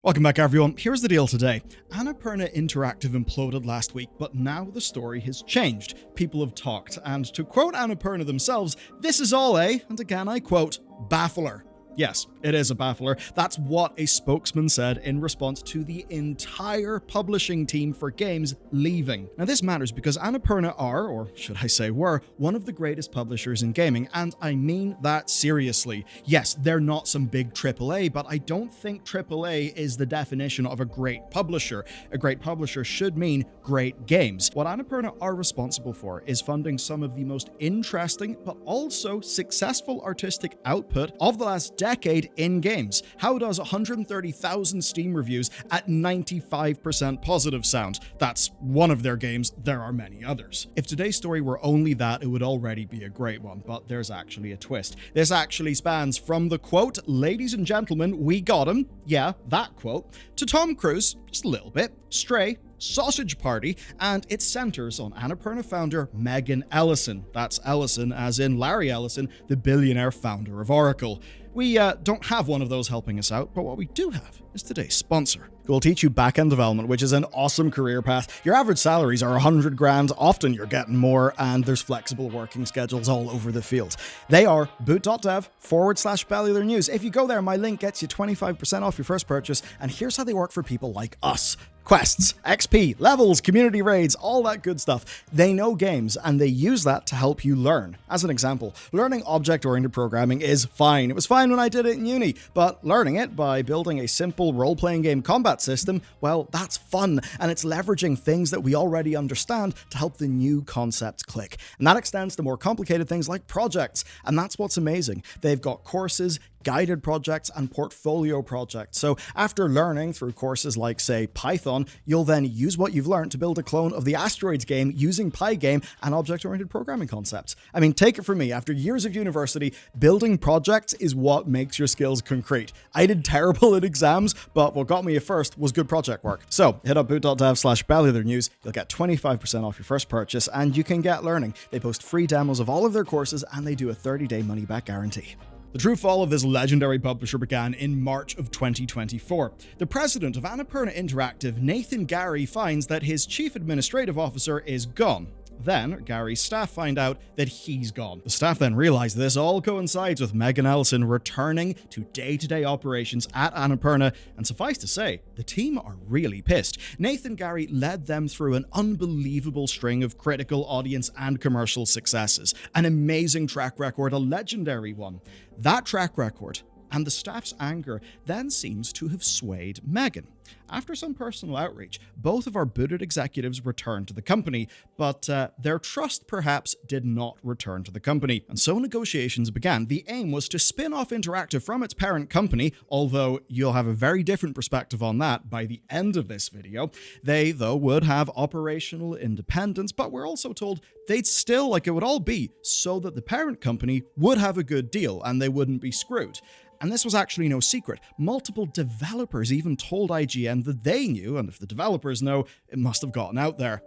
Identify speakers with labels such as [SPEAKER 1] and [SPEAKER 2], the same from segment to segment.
[SPEAKER 1] Welcome back, everyone. Here's the deal today. Annapurna Interactive imploded last week, but now the story has changed. People have talked, and to quote Annapurna themselves, this is all a, and again I quote, baffler. Yes, it is a baffler. That's what a spokesman said in response to the entire publishing team for games leaving. Now this matters because Annapurna are, or should I say were, one of the greatest publishers in gaming, and I mean that seriously. Yes, they're not some big AAA, but I don't think AAA is the definition of a great publisher. A great publisher should mean great games. What Annapurna are responsible for is funding some of the most interesting, but also successful artistic output of the last decade in games. How does 130,000 Steam reviews at 95% positive sound? That's one of their games. There are many others. If today's story were only that, it would already be a great one, but there's actually a twist. This actually spans from the quote, "Ladies and gentlemen, we got him," yeah, that quote, to Tom Cruise, just a little bit, Stray, Sausage Party, and it centers on Annapurna founder Megan Ellison. That's Ellison as in Larry Ellison, the billionaire founder of Oracle. We don't have one of those helping us out, but what we do have is today's sponsor, who will teach you back-end development, which is an awesome career path. Your average salaries are 100 grand, often you're getting more, and there's flexible working schedules all over the field. They are boot.dev/Bellular News. If you go there, my link gets you 25% off your first purchase, and here's how they work for people like us. Quests, XP, levels, community raids, all that good stuff. They know games, and they use that to help you learn. As an example, learning object-oriented programming is fine. It was fine when I did it in uni, but learning it by building a simple role-playing game combat system, well, that's fun, and it's leveraging things that we already understand to help the new concepts click. And that extends to more complicated things like projects, and that's what's amazing. They've got courses, guided projects, and portfolio projects. So after learning through courses like, say, Python, you'll then use what you've learned to build a clone of the Asteroids game using Pygame and object-oriented programming concepts. I mean, take it from me, after years of university, building projects is what makes your skills concrete. I did terrible at exams, but what got me a first was good project work. So hit up boot.dev/Bellular News, you'll get 25% off your first purchase, and you can get learning. They post free demos of all of their courses, and they do a 30-day money-back guarantee. The true fall of this legendary publisher began in March of 2024. The president of Annapurna Interactive, Nathan Gary, finds that his chief administrative officer is gone. Then, Gary's staff find out that he's gone. The staff then realize this all coincides with Megan Ellison returning to day-to-day operations at Annapurna, and suffice to say, the team are really pissed. Nathan Gary led them through an unbelievable string of critical audience and commercial successes. An amazing track record, a legendary one. That track record and the staff's anger then seems to have swayed Megan. After some personal outreach, both of our booted executives returned to the company, but their trust perhaps did not return to the company, and so negotiations began. The aim was to spin off Interactive from its parent company, although you'll have a very different perspective on that by the end of this video. They, though, would have operational independence, but we're also told they'd still like it would all be so that the parent company would have a good deal and they wouldn't be screwed. And this was actually no secret. Multiple developers even told IGN that they knew, and if the developers know, it must have gotten out there.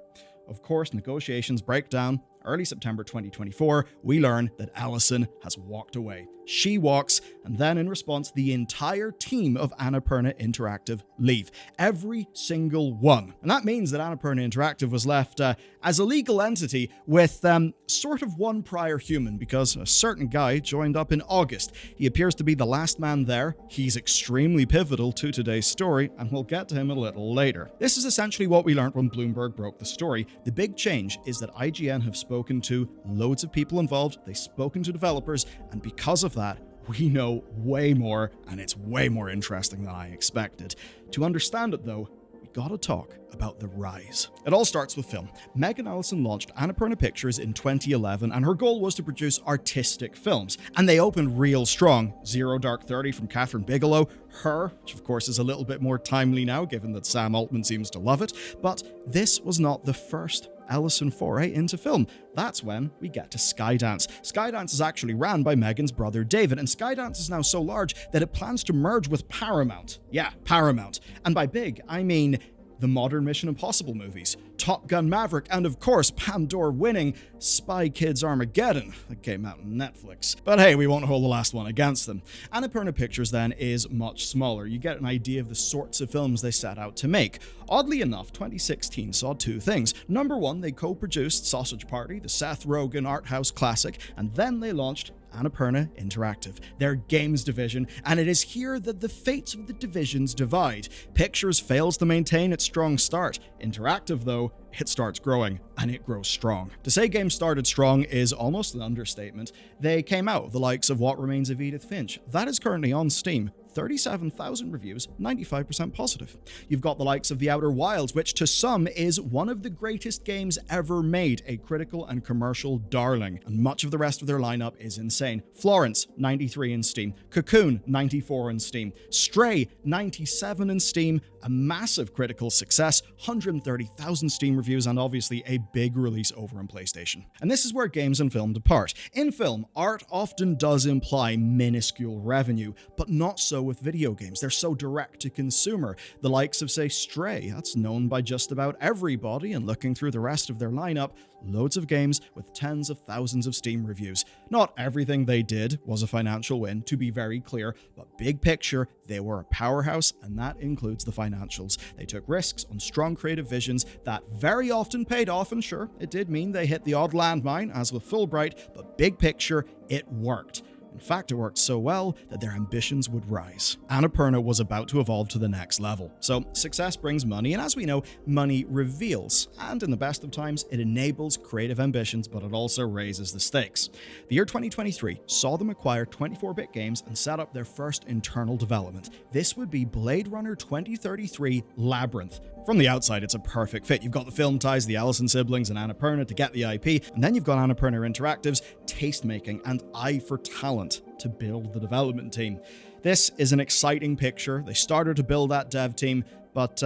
[SPEAKER 1] Of course, negotiations break down. Early September 2024, we learn that Ellison has walked away. She walks, and then in response, the entire team of Annapurna Interactive leave. Every single one. And that means that Annapurna Interactive was left as a legal entity with sort of one prior human, because a certain guy joined up in August. He appears to be the last man there. He's extremely pivotal to today's story, and we'll get to him a little later. This is essentially what we learned when Bloomberg broke the story. The big change is that IGN have spoken to loads of people involved, they've spoken to developers, and because of that, we know way more, and it's way more interesting than I expected. To understand it, though, we gotta talk about the rise. It all starts with film. Megan Ellison launched Annapurna Pictures in 2011, and her goal was to produce artistic films. And they opened real strong. Zero Dark 30 from Catherine Bigelow, Her, which of course is a little bit more timely now, given that Sam Altman seems to love it. But this was not the first Ellison foray into film. That's when we get to Skydance. Skydance is actually ran by Megan's brother David, and Skydance is now so large that it plans to merge with Paramount. Yeah, Paramount. And by big, I mean the modern Mission Impossible movies, Top Gun Maverick, and of course Pandora-winning Spy Kids Armageddon that came out on Netflix. But hey, we won't hold the last one against them. Annapurna Pictures then is much smaller. You get an idea of the sorts of films they set out to make. Oddly enough, 2016 saw two things. Number one, they co-produced Sausage Party, the Seth Rogen art house classic, and then they launched Annapurna Interactive, their games division, and it is here that the fates of the divisions divide. Pictures fails to maintain its strong start. Interactive, though, it starts growing, and it grows strong. To say games started strong is almost an understatement. They came out of the likes of What Remains of Edith Finch. That is currently on Steam. 37,000 reviews, 95% positive. You've got the likes of The Outer Wilds, which to some is one of the greatest games ever made, a critical and commercial darling, and much of the rest of their lineup is insane. Florence, 93 in Steam. Cocoon, 94 in Steam. Stray, 97 in Steam. A massive critical success, 130,000 Steam reviews, and obviously a big release over on PlayStation. And this is where games and film depart. In film, art often does imply minuscule revenue, but not so with video games. They're so direct to consumer. The likes of, say, Stray, that's known by just about everybody, and looking through the rest of their lineup, loads of games with tens of thousands of Steam reviews. Not everything they did was a financial win, to be very clear, but big picture, they were a powerhouse, and that includes the financials. They took risks on strong creative visions that very often paid off, and sure, it did mean they hit the odd landmine, as with Fulbright, but big picture, it worked. In fact, it worked so well that their ambitions would rise. Annapurna was about to evolve to the next level. So, success brings money, and as we know, money reveals. And in the best of times, it enables creative ambitions, but it also raises the stakes. The year 2023 saw them acquire 24-bit games and set up their first internal development. This would be Blade Runner 2033 Labyrinth. From the outside, it's a perfect fit. You've got the film ties, the Ellison siblings, and Annapurna to get the IP, and then you've got Annapurna Interactive's taste-making and eye for talent to build the development team. This is an exciting picture. They started to build that dev team, but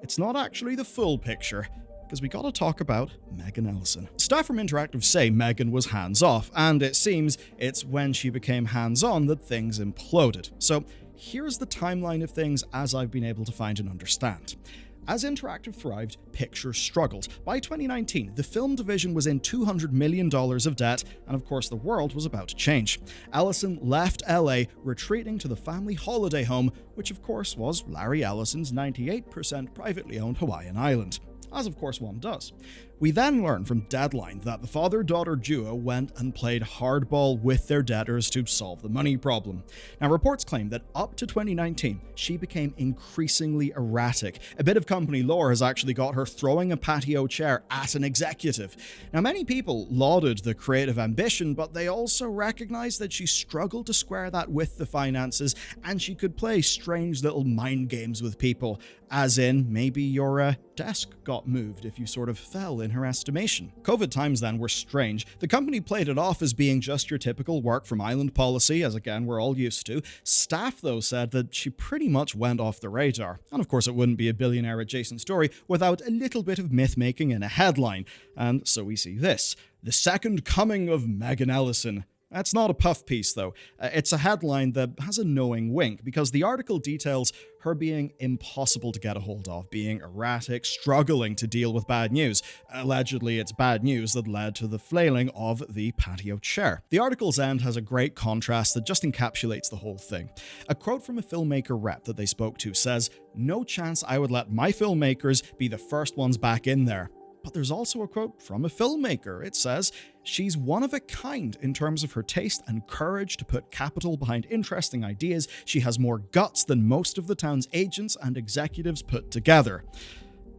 [SPEAKER 1] it's not actually the full picture, because we gotta talk about Megan Ellison. Staff from Interactive say Megan was hands-off, and it seems it's when she became hands-on that things imploded. So here's the timeline of things as I've been able to find and understand. As Interactive thrived, Pictures struggled. By 2019, the film division was in $200 million of debt, and of course the world was about to change. Ellison left LA, retreating to the family holiday home, which of course was Larry Ellison's 98% privately owned Hawaiian island. As of course one does. We then learn from Deadline that the father-daughter duo went and played hardball with their debtors to solve the money problem. Now, reports claim that up to 2019, she became increasingly erratic. A bit of company lore has actually got her throwing a patio chair at an executive. Now, many people lauded the creative ambition, but they also recognized that she struggled to square that with the finances, and she could play strange little mind games with people, as in maybe your desk got moved if you sort of fell in her estimation. COVID times then were strange. The company played it off as being just your typical work from island policy, as again we're all used to. Staff though said that she pretty much went off the radar. And of course it wouldn't be a billionaire adjacent story without a little bit of myth making in a headline. And so we see this: the second coming of Megan Ellison. That's not a puff piece, though. It's a headline that has a knowing wink, because the article details her being impossible to get a hold of, being erratic, struggling to deal with bad news. Allegedly, it's bad news that led to the flailing of the patio chair. The article's end has a great contrast that just encapsulates the whole thing. A quote from a filmmaker rep that they spoke to says, "No chance I would let my filmmakers be the first ones back in there." But there's also a quote from a filmmaker. It says, "She's one of a kind in terms of her taste and courage to put capital behind interesting ideas. She has more guts than most of the town's agents and executives put together."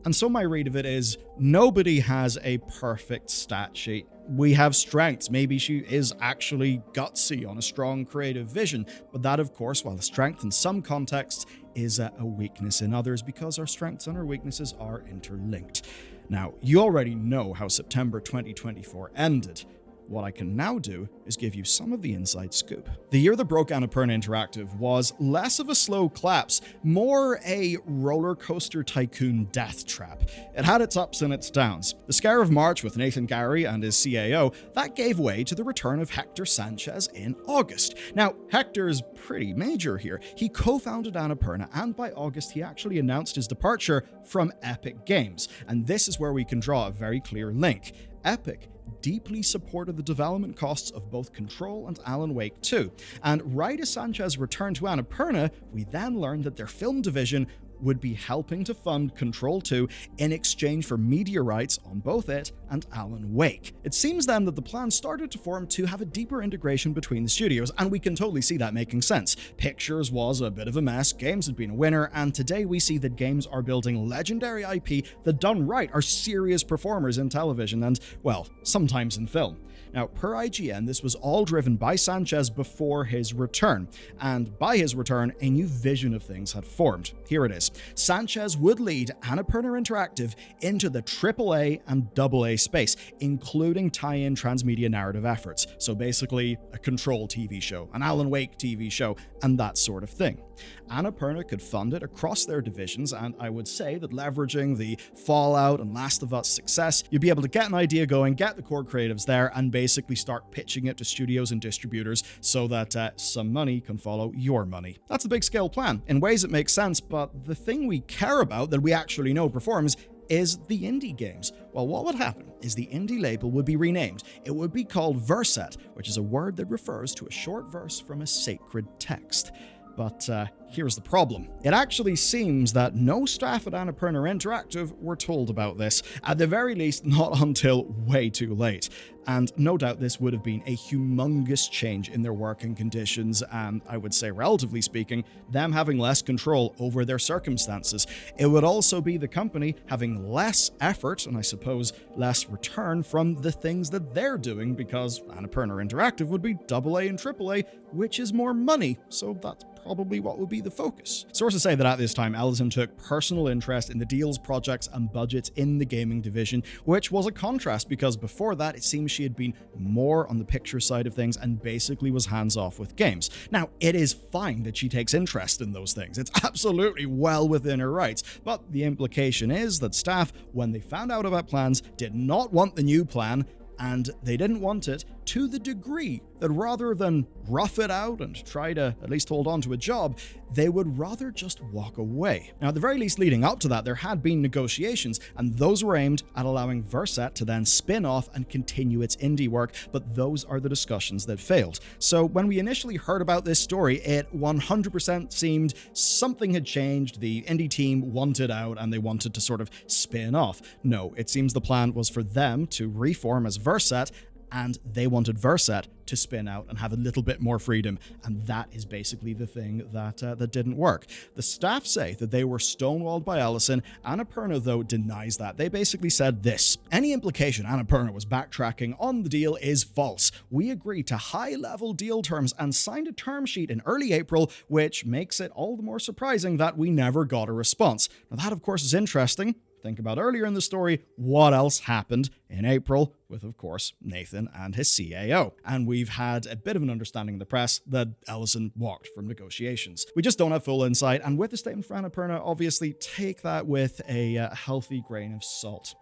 [SPEAKER 1] And so my read of it is, nobody has a perfect stat sheet. We have strengths. Maybe she is actually gutsy on a strong creative vision, but that, of course, while a strength in some contexts, is a weakness in others, because our strengths and our weaknesses are interlinked. Now, you already know how September 2024 ended. what I can now do is give you some of the inside scoop. The year that broke Annapurna Interactive was less of a slow collapse, more a roller coaster tycoon death trap. It had its ups and its downs. The scare of March with Nathan Gary and his CAO, that gave way to the return of Hector Sanchez in August. Now, Hector's pretty major here. He co-founded Annapurna, and by August he actually announced his departure from Epic Games. And this is where we can draw a very clear link. Epic deeply supported the development costs of both Control and Alan Wake 2. And right as Sanchez returned to Annapurna, we then learned that their film division would be helping to fund Control 2 in exchange for media rights on both it and Alan Wake. It seems then that the plan started to form to have a deeper integration between the studios, and we can totally see that making sense. Pictures was a bit of a mess, Games had been a winner, and today we see that Games are building legendary IP that done right are serious performers in television and, well, sometimes in film. Now, per IGN, this was all driven by Sanchez before his return, and by his return, a new vision of things had formed. Here it is. Sanchez would lead Annapurna Interactive into the AAA and AA space, including tie-in transmedia narrative efforts. So basically, a Control TV show, an Alan Wake TV show, and that sort of thing. Annapurna could fund it across their divisions, and I would say that leveraging the Fallout and Last of Us success, you'd be able to get an idea going, get the core creatives there, and basically start pitching it to studios and distributors so that some money can follow your money. That's a big scale plan. In ways it makes sense, but the thing we care about that we actually know performs is the indie games. Well, what would happen is the indie label would be renamed. It would be called Verset, which is a word that refers to a short verse from a sacred text. But here's the problem. It actually seems that no staff at Annapurna Interactive were told about this, at the very least not until way too late. And no doubt this would have been a humongous change in their working conditions and, I would say relatively speaking, them having less control over their circumstances. It would also be the company having less effort and I suppose less return from the things that they're doing, because Annapurna Interactive would be AA and AAA, which is more money, so that's probably what would be the focus. Sources say that at this time, Ellison took personal interest in the deals, projects, and budgets in the gaming division, which was a contrast because before that, it seems she had been more on the picture side of things and basically was hands-off with games. Now, it is fine that she takes interest in those things. It's absolutely well within her rights, but the implication is that staff, when they found out about plans, did not want the new plan, and they didn't want it to the degree that rather than rough it out and try to at least hold on to a job, they would rather just walk away. Now, at the very least leading up to that, there had been negotiations, and those were aimed at allowing Verset to then spin off and continue its indie work, but those are the discussions that failed. So when we initially heard about this story, it 100% seemed something had changed, the indie team wanted out, and they wanted to sort of spin off. No, it seems the plan was for them to reform as Verset, and they wanted Verset to spin out and have a little bit more freedom, and that is basically the thing that didn't work. The staff say that they were stonewalled by Ellison. Annapurna, though, denies that. They basically said this: any implication Annapurna was backtracking on the deal is false. We agreed to high-level deal terms and signed a term sheet in early April, which makes it all the more surprising that we never got a response. Now, that, of course, is interesting. Think about earlier in the story, what else happened in April with, of course, Nathan and his CAO. And we've had a bit of an understanding in the press that Ellison walked from negotiations. We just don't have full insight, and with the statement from Annapurna, obviously take that with a healthy grain of salt.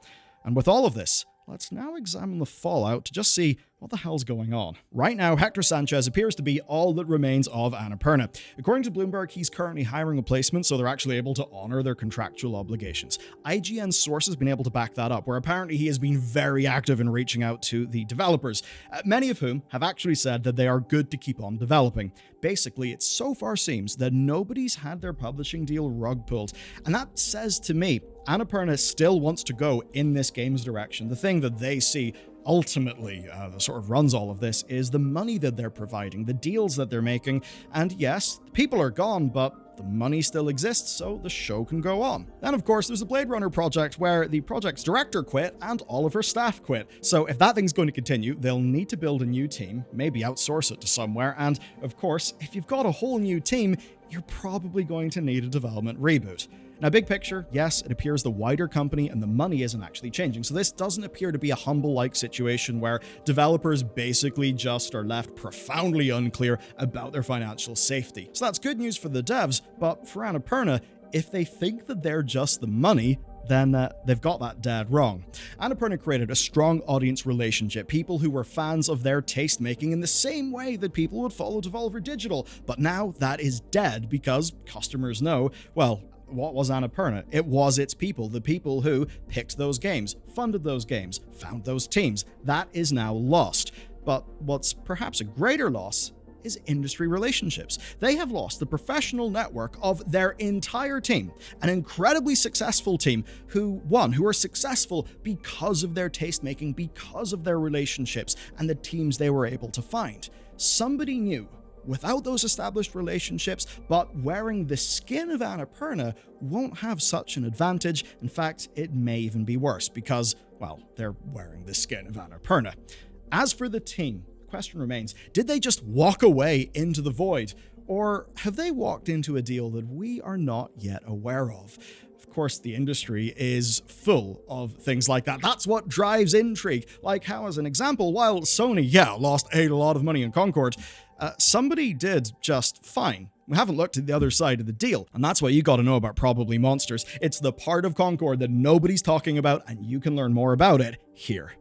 [SPEAKER 1] And with all of this, let's now examine the fallout to just see what the hell's going on. Right now, Hector Sanchez appears to be all that remains of Annapurna. According to Bloomberg, he's currently hiring replacements, so they're actually able to honor their contractual obligations. IGN's source has been able to back that up, where apparently he has been very active in reaching out to the developers, many of whom have actually said that they are good to keep on developing. Basically, it so far seems that nobody's had their publishing deal rug pulled, and that says to me, Annapurna still wants to go in this game's direction. The thing that they see ultimately that sort of runs all of this is the money that they're providing, the deals that they're making, and yes, people are gone, but the money still exists, so the show can go on. Then, of course, there's a Blade Runner project where the project's director quit and all of her staff quit. So if that thing's going to continue, they'll need to build a new team, maybe outsource it to somewhere, and of course, if you've got a whole new team, you're probably going to need a development reboot. Now, big picture, yes, it appears the wider company and the money isn't actually changing. So this doesn't appear to be a Humble-like situation where developers basically just are left profoundly unclear about their financial safety. So that's good news for the devs, but for Annapurna, if they think that they're just the money, then they've got that dead wrong. Annapurna created a strong audience relationship, people who were fans of their taste-making in the same way that people would follow Devolver Digital, but now that is dead because customers know, well, what was Annapurna? It was its people, the people who picked those games, funded those games, found those teams. That is now lost. But what's perhaps a greater loss is industry relationships. They have lost the professional network of their entire team, an incredibly successful team who are successful because of their taste-making, because of their relationships and the teams they were able to find. Somebody new, without those established relationships, but wearing the skin of Annapurna, won't have such an advantage. In fact, it may even be worse because, well, they're wearing the skin of Annapurna. As for the team, question remains, did they just walk away into the void? Or have they walked into a deal that we are not yet aware of? Of course, the industry is full of things like that. That's what drives intrigue. Like how, as an example, while Sony, lost a lot of money in Concord, somebody did just fine. We haven't looked at the other side of the deal, and that's what you got to know about Probably Monsters. It's the part of Concord that nobody's talking about, and you can learn more about it here.